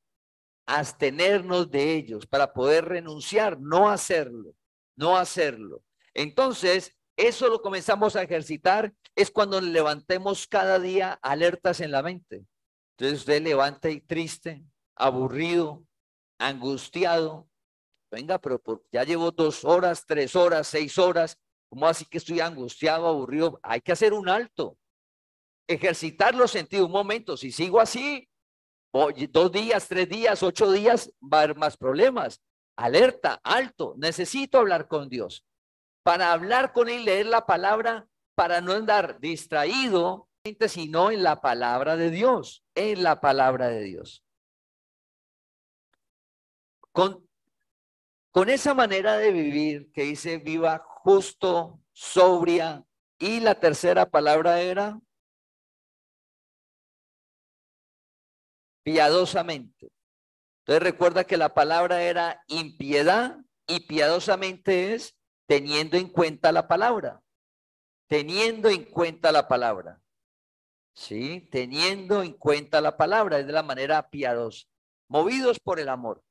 B: abstenernos de ellos, para poder renunciar, no hacerlo, no hacerlo. Entonces, eso lo comenzamos a ejercitar, es cuando levantemos cada día alertas en la mente. Entonces usted levanta y triste, aburrido, angustiado. Venga, pero ya llevo 2 horas, 3 horas, 6 horas. ¿Cómo así que estoy angustiado, aburrido? Hay que hacer un alto. Ejercitar los sentidos. Un momento, si sigo así, 2 días, 3 días, 8 días, va a haber más problemas. Alerta, alto. Necesito hablar con Dios. Para hablar con Él, leer la palabra, para no andar distraído, sino en la palabra de Dios, en la palabra de Dios. Con esa manera de vivir que dice viva justo, sobria, y la tercera palabra era piadosamente. Entonces recuerda que la palabra era impiedad y piadosamente es teniendo en cuenta la palabra. Teniendo en cuenta la palabra. ¿Sí? Teniendo en cuenta la palabra, es de la manera piadosa. Movidos por el amor.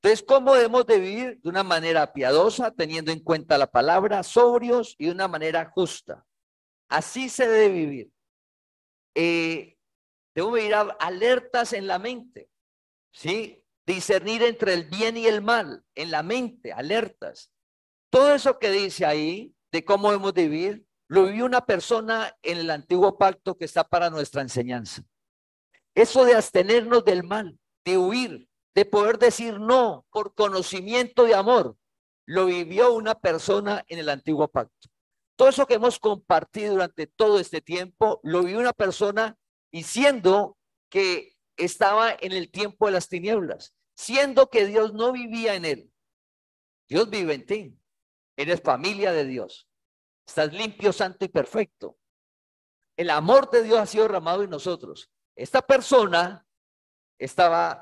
B: Entonces, ¿cómo debemos de vivir? De una manera piadosa, teniendo en cuenta la palabra, sobrios y de una manera justa. Así se debe vivir. Debemos vivir alertas en la mente. ¿Sí? discernir entre el bien y el mal, en la mente, alertas. Todo eso que dice ahí, de cómo hemos de vivir, lo vivió una persona en el antiguo pacto que está para nuestra enseñanza. Eso de abstenernos del mal, de huir, de poder decir no por conocimiento de amor, lo vivió una persona en el antiguo pacto. Todo eso que hemos compartido durante todo este tiempo, lo vivió una persona y siendo que estaba en el tiempo de las tinieblas, siendo que Dios no vivía en él. Dios vive en ti. Eres familia de Dios. Estás limpio, santo y perfecto. El amor de Dios ha sido derramado en nosotros. Esta persona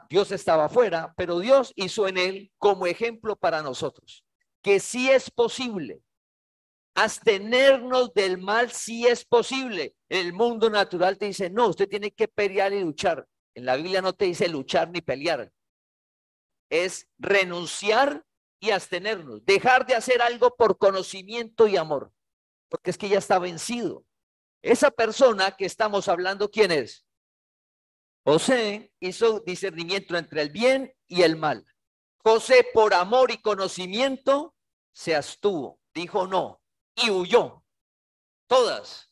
B: Dios estaba afuera, pero Dios hizo en él como ejemplo para nosotros, que sí es posible abstenernos del mal, sí es posible. El mundo natural te dice, no, usted tiene que pelear y luchar. En la Biblia no te dice luchar ni pelear. Es renunciar y abstenernos, dejar de hacer algo por conocimiento y amor, porque es que ya está vencido. Esa persona que estamos hablando, ¿quién es? José hizo discernimiento entre el bien y el mal. José, por amor y conocimiento, se abstuvo, dijo no y huyó. Todas.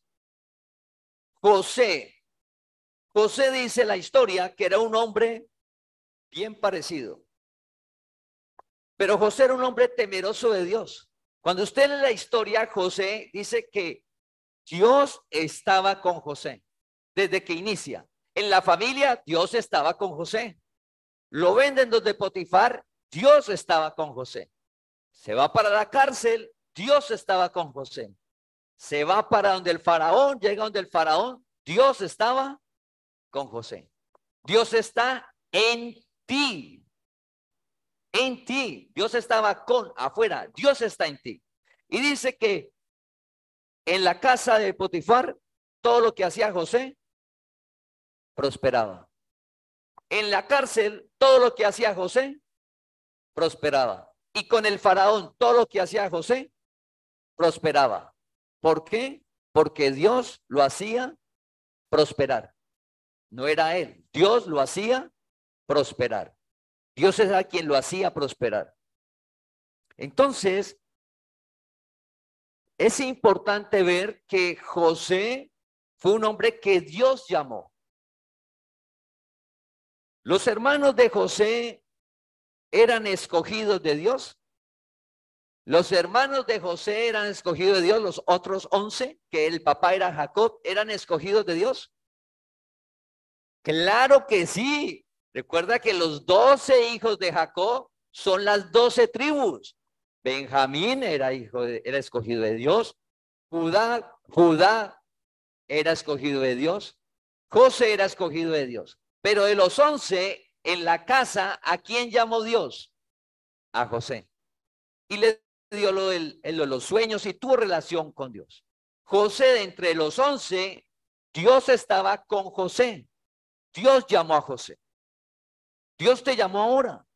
B: José dice la historia que era un hombre bien parecido. Pero José era un hombre temeroso de Dios. Cuando usted lee la historia, José dice que Dios estaba con José desde que inicia. En la familia, Dios estaba con José. Lo venden donde Potifar, Dios estaba con José. Se va para la cárcel, Dios estaba con José. Se va para donde el faraón, llega donde el faraón, Dios estaba con José. Dios está en ti. En ti. Dios estaba afuera. Dios está en ti. Y dice que en la casa de Potifar, todo lo que hacía José prosperaba. En la cárcel, todo lo que hacía José prosperaba. Y con el faraón, todo lo que hacía José prosperaba. ¿Por qué? Porque Dios lo hacía prosperar. No era él. Dios lo hacía prosperar. Dios era quien lo hacía prosperar. Entonces, es importante ver que José fue un hombre que Dios llamó. Los hermanos de José eran escogidos de Dios. Los hermanos de José eran escogidos de Dios. Los otros 11, que el papá era Jacob, eran escogidos de Dios. Claro que sí. Recuerda que los 12 hijos de Jacob son las 12 tribus. Benjamín era escogido de Dios. Judá era escogido de Dios. José era escogido de Dios. Pero de los 11 en la casa, ¿a quién llamó Dios? A José. Y le dio lo de los sueños y tuvo relación con Dios. José, de entre los 11, Dios estaba con José. Dios llamó a José. Dios te llamó ahora.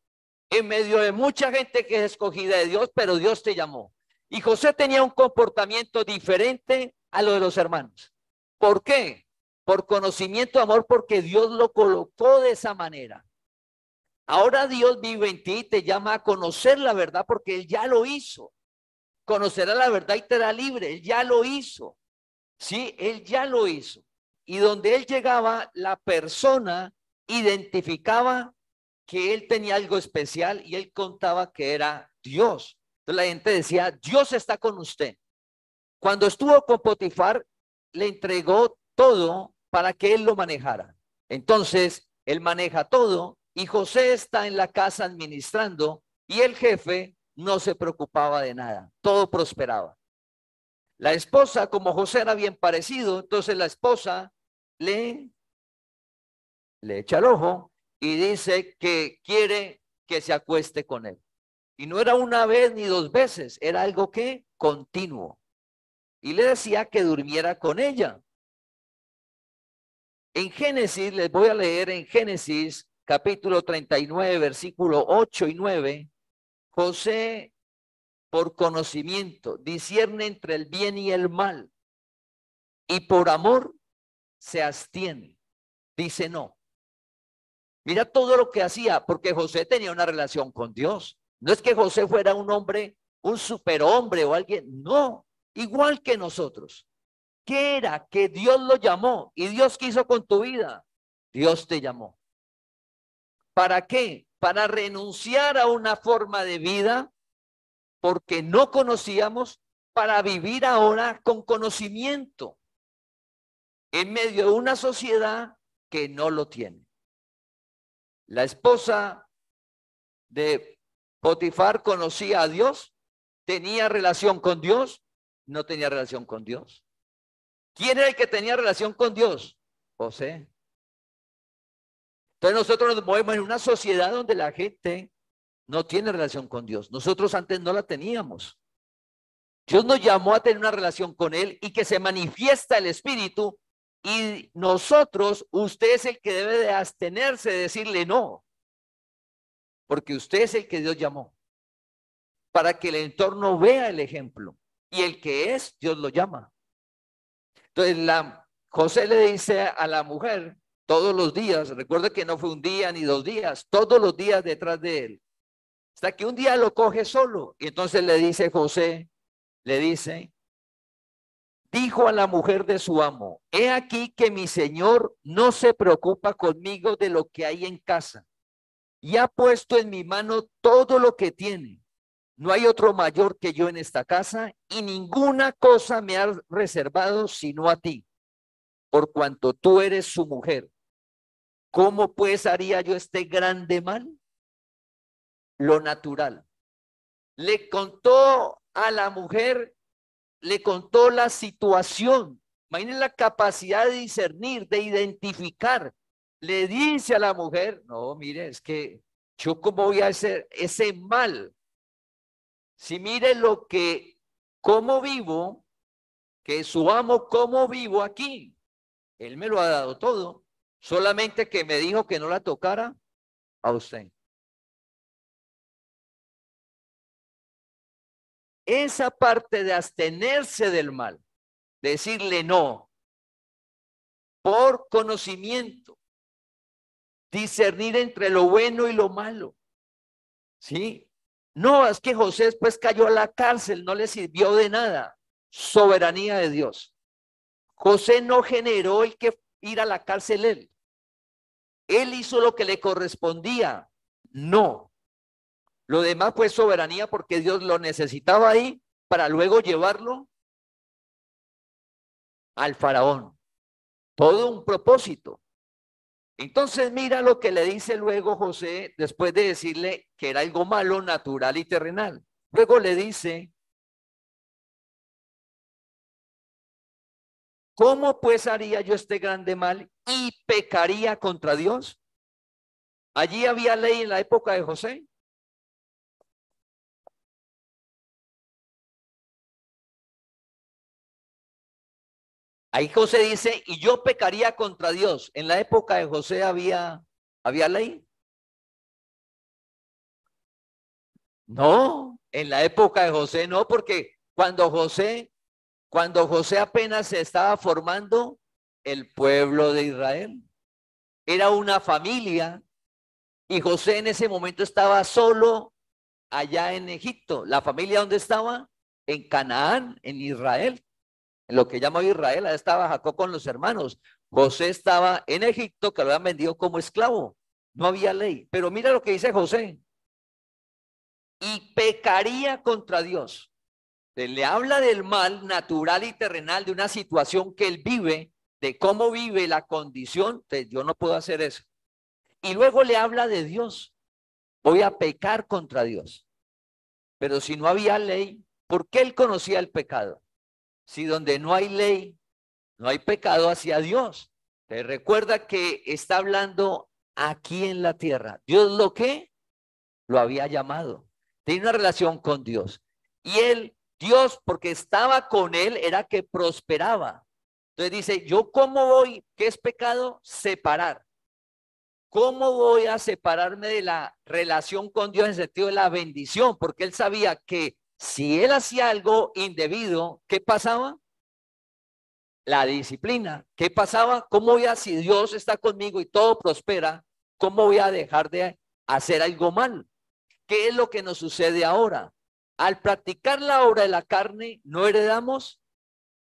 B: En medio de mucha gente que es escogida de Dios, pero Dios te llamó. Y José tenía un comportamiento diferente a lo de los hermanos. ¿Por qué? Por conocimiento, amor, porque Dios lo colocó de esa manera. Ahora Dios vive en ti y te llama a conocer la verdad porque Él ya lo hizo. Conocerá la verdad y te hará libre. Él ya lo hizo. Sí, Él ya lo hizo. Y donde Él llegaba, la persona identificaba que Él tenía algo especial y Él contaba que era Dios. Entonces la gente decía, Dios está con usted. Cuando estuvo con Potifar, le entregó todo para que Él lo manejara. Entonces, Él maneja todo y José está en la casa administrando y el jefe no se preocupaba de nada. Todo prosperaba. La esposa, como José era bien parecido, entonces la esposa le echa el ojo y dice que quiere que se acueste con él. Y no era una vez ni dos veces, era algo que continuo. Y le decía que durmiera con ella. En Génesis, les voy a leer en Génesis capítulo 39, versículo 8 y 9, José, por conocimiento, discierne entre el bien y el mal, y por amor se abstiene, dice no. Mira todo lo que hacía, porque José tenía una relación con Dios. No es que José fuera un hombre, un superhombre o alguien, no, igual que nosotros. ¿Qué era? Que Dios lo llamó. ¿Y Dios qué hizo con tu vida? Dios te llamó. ¿Para qué? Para renunciar a una forma de vida porque no conocíamos, para vivir ahora con conocimiento en medio de una sociedad que no lo tiene. La esposa de Potifar conocía a Dios, tenía relación con Dios, no tenía relación con Dios. ¿Quién era el que tenía relación con Dios? José. Entonces nosotros nos movemos en una sociedad donde la gente no tiene relación con Dios. Nosotros antes no la teníamos. Dios nos llamó a tener una relación con Él y que se manifiesta el Espíritu, y nosotros, usted es el que debe de abstenerse de decirle no, porque usted es el que Dios llamó, para que el entorno vea el ejemplo, y el que es, Dios lo llama. Entonces José le dice a la mujer todos los días, recuerda que no fue un día ni 2 días, todos los días detrás de él, hasta que un día lo coge solo, y entonces le dice José, le dice, dijo a la mujer de su amo, he aquí que mi señor no se preocupa conmigo de lo que hay en casa, y ha puesto en mi mano todo lo que tiene. No hay otro mayor que yo en esta casa, y ninguna cosa me ha reservado sino a ti, por cuanto tú eres su mujer. ¿Cómo pues haría yo este grande mal? Lo natural. Le contó a la mujer, le contó la situación. Imaginen la capacidad de discernir, de identificar. Le dice a la mujer, no, mire, es que yo cómo voy a hacer ese mal. Si mire cómo vivo, que su amo, cómo vivo aquí. Él me lo ha dado todo. Solamente que me dijo que no la tocara a usted. Esa parte de abstenerse del mal, decirle no, por conocimiento, discernir entre lo bueno y lo malo. ¿Sí? No, es que José después cayó a la cárcel, no le sirvió de nada. Soberanía de Dios. José no generó el que ir a la cárcel él. Él hizo lo que le correspondía. No. Lo demás fue soberanía porque Dios lo necesitaba ahí para luego llevarlo al faraón. Todo un propósito. Entonces mira lo que le dice luego José después de decirle que era algo malo, natural y terrenal. Luego le dice, ¿cómo pues haría yo este grande mal y pecaría contra Dios? Allí había ley en la época de José. Ahí José dice, y yo pecaría contra Dios. En la época de José había ley. No, en la época de José no, porque cuando José apenas se estaba formando el pueblo de Israel, era una familia, y José en ese momento estaba solo allá en Egipto. La familia, ¿dónde estaba? En Canaán, en Israel, en lo que llama Israel. Ahí estaba Jacob con los hermanos. José estaba en Egipto, que lo habían vendido como esclavo. No había ley. Pero mira lo que dice José. Y pecaría contra Dios. Le habla del mal natural y terrenal, de una situación que él vive, de cómo vive la condición. Yo no puedo hacer eso. Y luego le habla de Dios. Voy a pecar contra Dios. Pero si no había ley, ¿por qué él conocía el pecado? Si donde no hay ley, no hay pecado hacia Dios. Te recuerda que está hablando aquí en la tierra. Dios lo había llamado. Tenía una relación con Dios. Y Dios, porque estaba con él, era que prosperaba. Entonces dice, ¿yo cómo voy? ¿Qué es pecado? Separar. ¿Cómo voy a separarme de la relación con Dios en el sentido de la bendición? Porque él sabía que si él hacía algo indebido, ¿qué pasaba? La disciplina. ¿Qué pasaba? ¿Cómo voy a, si Dios está conmigo y todo prospera, ¿Cómo voy a dejar de hacer algo mal? ¿Qué es lo que nos sucede ahora? Al practicar la obra de la carne, no heredamos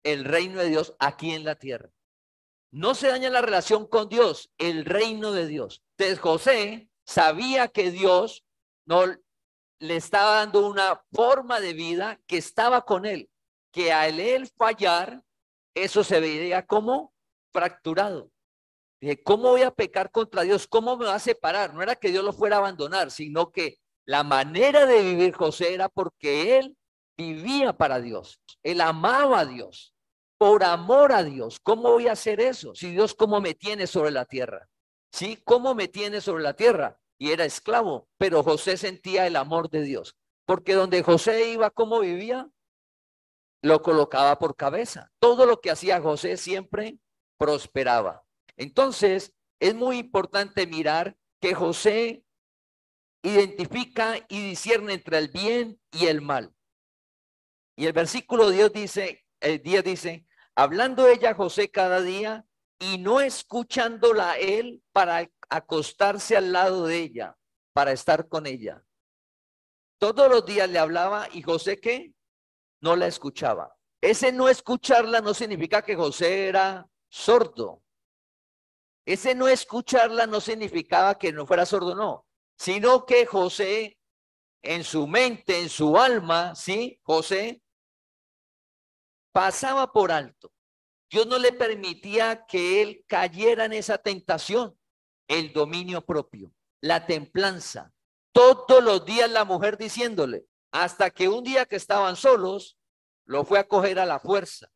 B: el reino de Dios aquí en la tierra. No se daña la relación con Dios, el reino de Dios. Entonces José sabía que Dios no le estaba dando una forma de vida que estaba con él, que al él fallar, eso se veía como fracturado. Dije, ¿cómo voy a pecar contra Dios? ¿Cómo me va a separar? No era que Dios lo fuera a abandonar, sino que la manera de vivir José era porque él vivía para Dios. Él amaba a Dios, por amor a Dios. ¿Cómo voy a hacer eso? Si Dios, ¿cómo me tiene sobre la tierra? ¿Sí? ¿Cómo me tiene sobre la tierra? Y era esclavo, pero José sentía el amor de Dios. Porque donde José iba, ¿cómo vivía? Lo colocaba por cabeza. Todo lo que hacía José siempre prosperaba. Entonces, es muy importante mirar que José identifica y discierne entre el bien y el mal. Y el versículo 10 dice, hablando ella a José cada día y no escuchándola él para acostarse al lado de ella, para estar con ella. Todos los días le hablaba y José, ¿qué? No la escuchaba. Ese no escucharla no significa que José era sordo. Ese no escucharla no significaba que no fuera sordo, no, sino que José, en su mente, en su alma, ¿sí? José pasaba por alto. Dios no le permitía que él cayera en esa tentación, el dominio propio, la templanza. Todos los días la mujer diciéndole, hasta que un día que estaban solos, lo fue a coger a la fuerza.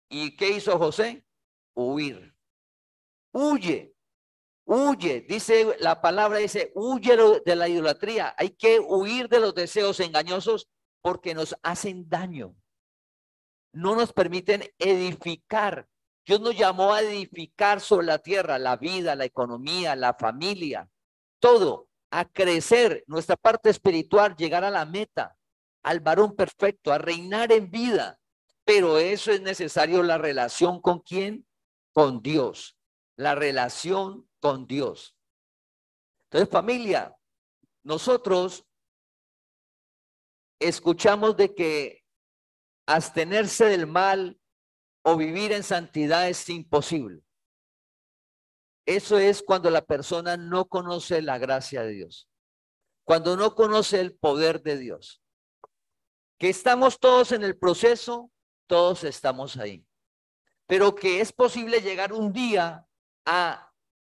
B: ¿Y qué hizo José? Huir. Huye, huye. Dice la palabra, dice, huye de la idolatría. Hay que huir de los deseos engañosos porque nos hacen daño. No nos permiten edificar. Dios nos llamó a edificar sobre la tierra, la vida, la economía, la familia, todo, a crecer, nuestra parte espiritual, llegar a la meta, al varón perfecto, a reinar en vida. Pero eso es necesario, la relación con quién, con Dios, la relación con Dios. Entonces, familia, nosotros escuchamos de que abstenerse del mal o vivir en santidad es imposible. Eso es cuando la persona no conoce la gracia de Dios, cuando no conoce el poder de Dios. Que estamos todos en el proceso, todos estamos ahí. Pero que es posible llegar un día a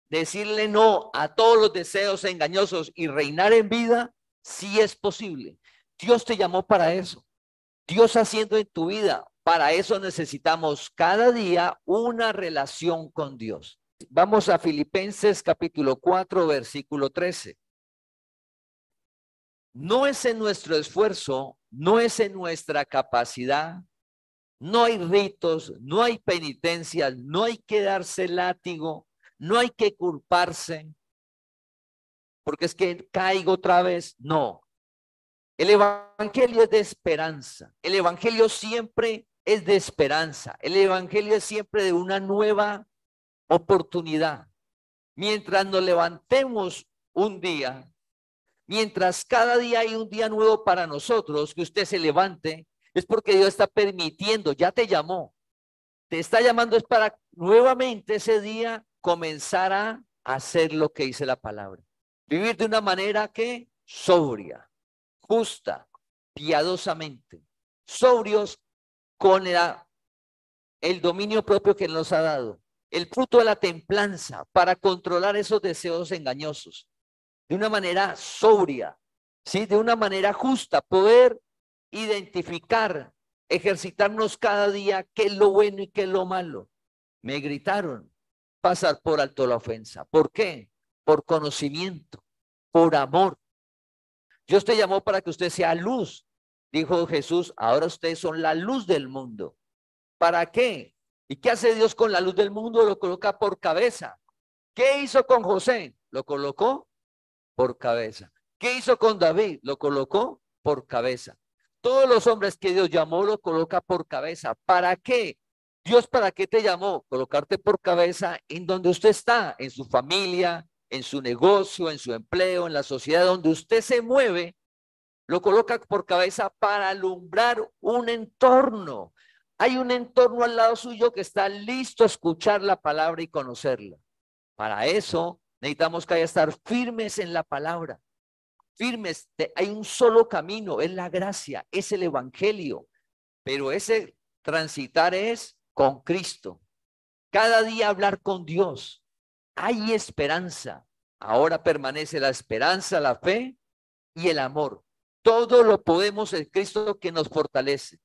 B: decirle no a todos los deseos engañosos y reinar en vida, sí es posible. Dios te llamó para eso. Dios haciendo en tu vida. Para eso necesitamos cada día una relación con Dios. Vamos a Filipenses capítulo 4, versículo 13. No es en nuestro esfuerzo, no es en nuestra capacidad, no hay ritos, no hay penitencias, no hay que darse látigo, no hay que culparse, porque es que caigo otra vez. No. El evangelio es de esperanza. El evangelio siempre es de esperanza. El evangelio es siempre de una nueva oportunidad. Mientras nos levantemos un día, mientras cada día hay un día nuevo para nosotros, que usted se levante, es porque Dios está permitiendo, ya te llamó, te está llamando, es para nuevamente ese día comenzar a hacer lo que dice la palabra. Vivir de una manera que sobria, justa, piadosamente, sobrios con el dominio propio que nos ha dado, el fruto de la templanza para controlar esos deseos engañosos, de una manera sobria, ¿sí? De una manera justa, poder identificar, ejercitarnos cada día qué es lo bueno y qué es lo malo. Me gritaron, pasar por alto la ofensa. ¿Por qué? Por conocimiento, por amor. Dios te llamó para que usted sea luz. Dijo Jesús, ahora ustedes son la luz del mundo. ¿Para qué? ¿Y qué hace Dios con la luz del mundo? Lo coloca por cabeza. ¿Qué hizo con José? Lo colocó por cabeza. ¿Qué hizo con David? Lo colocó por cabeza. Todos los hombres que Dios llamó lo coloca por cabeza. ¿Para qué? Dios, ¿para qué te llamó? Colocarte por cabeza en donde usted está, en su familia, en su negocio, en su empleo, en la sociedad donde usted se mueve, lo coloca por cabeza para alumbrar un entorno. Hay un entorno al lado suyo que está listo a escuchar la palabra y conocerla. Para eso necesitamos que haya estar firmes en la palabra. Firmes, hay un solo camino, es la gracia, es el evangelio. Pero ese transitar es con Cristo. Cada día hablar con Dios. Hay esperanza. Ahora permanece la esperanza, la fe y el amor. Todo lo podemos en Cristo que nos fortalece.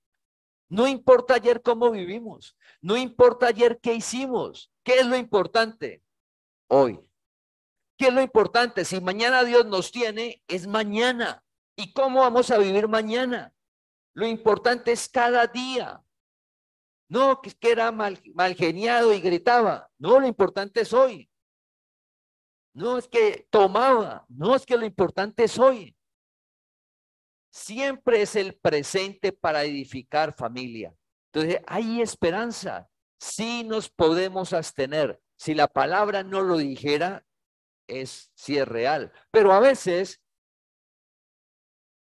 B: No importa ayer cómo vivimos. No importa ayer qué hicimos. ¿Qué es lo importante? Hoy. ¿Qué es lo importante? Si mañana Dios nos tiene, es mañana. ¿Y cómo vamos a vivir mañana? Lo importante es cada día. No, que era mal geniado y gritaba. No, lo importante es hoy. No es que tomaba. No, es que lo importante es hoy. Siempre es el presente para edificar familia. Entonces, hay esperanza. Sí nos podemos abstener. Si la palabra no lo dijera, sí es real. Pero a veces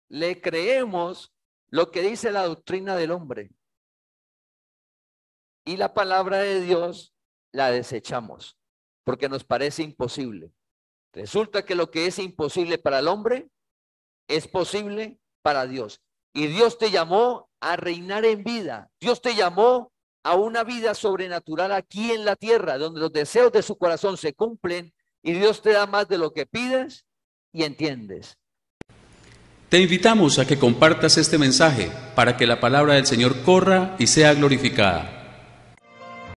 B: le creemos lo que dice la doctrina del hombre. Y la palabra de Dios la desechamos porque nos parece imposible. Resulta que lo que es imposible para el hombre es posible para Dios. Y Dios te llamó a reinar en vida. Dios te llamó a una vida sobrenatural aquí en la tierra, donde los deseos de su corazón se cumplen y Dios te da más de lo que pides y entiendes.
A: Te invitamos a que compartas este mensaje para que la palabra del Señor corra y sea glorificada.